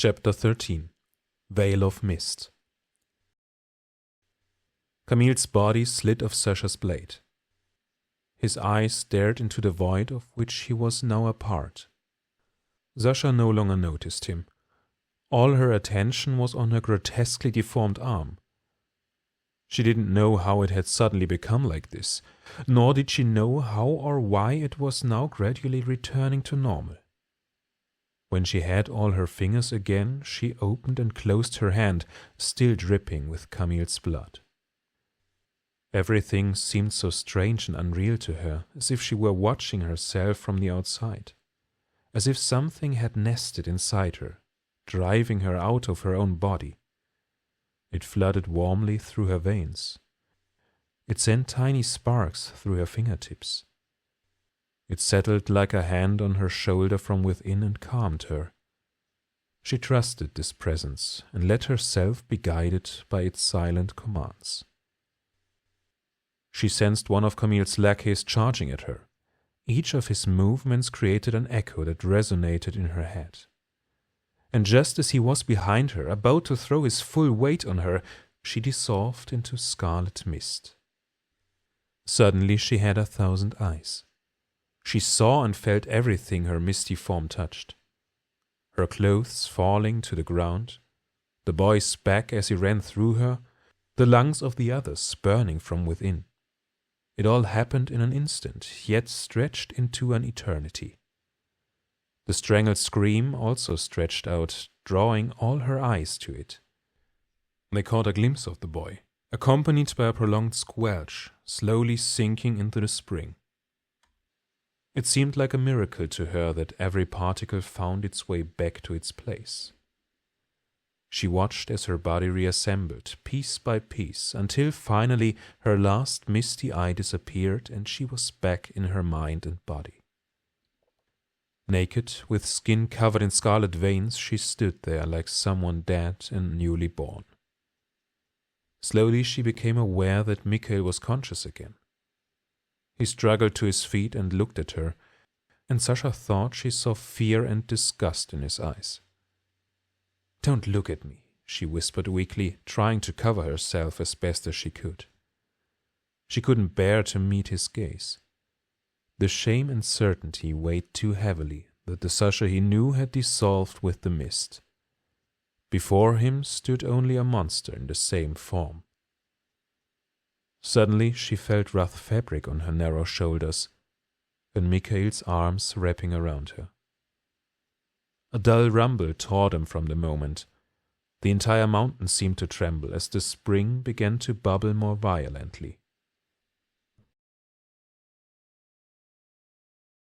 Chapter 13 Veil of Mist. Camille's body slid off Sasha's blade. His eyes stared into the void of which he was now a part. Sasha no longer noticed him. All her attention was on her grotesquely deformed arm. She didn't know how it had suddenly become like this, nor did she know how or why it was now gradually returning to normal. When she had all her fingers again, she opened and closed her hand, still dripping with Camille's blood. Everything seemed so strange and unreal to her, as if she were watching herself from the outside, as if something had nested inside her, driving her out of her own body. It flooded warmly through her veins. It sent tiny sparks through her fingertips. It settled like a hand on her shoulder from within and calmed her. She trusted this presence and let herself be guided by its silent commands. She sensed one of Camille's lackeys charging at her. Each of his movements created an echo that resonated in her head. And just as he was behind her, about to throw his full weight on her, she dissolved into scarlet mist. Suddenly she had 1,000 eyes. She saw and felt everything her misty form touched. Her clothes falling to the ground, the boy's back as he ran through her, the lungs of the others burning from within. It all happened in an instant, yet stretched into an eternity. The strangled scream also stretched out, drawing all her eyes to it. They caught a glimpse of the boy, accompanied by a prolonged squelch, slowly sinking into the spring. It seemed like a miracle to her that every particle found its way back to its place. She watched as her body reassembled, piece by piece, until finally her last misty eye disappeared and she was back in her mind and body. Naked, with skin covered in scarlet veins, she stood there like someone dead and newly born. Slowly she became aware that Mikhail was conscious again. He struggled to his feet and looked at her, and Sasha thought she saw fear and disgust in his eyes. "Don't look at me," she whispered weakly, trying to cover herself as best as she could. She couldn't bear to meet his gaze. The shame and certainty weighed too heavily that the Sasha he knew had dissolved with the mist. Before him stood only a monster in the same form. Suddenly she felt rough fabric on her narrow shoulders, and Mikhail's arms wrapping around her. A dull rumble tore them from the moment. The entire mountain seemed to tremble as the spring began to bubble more violently.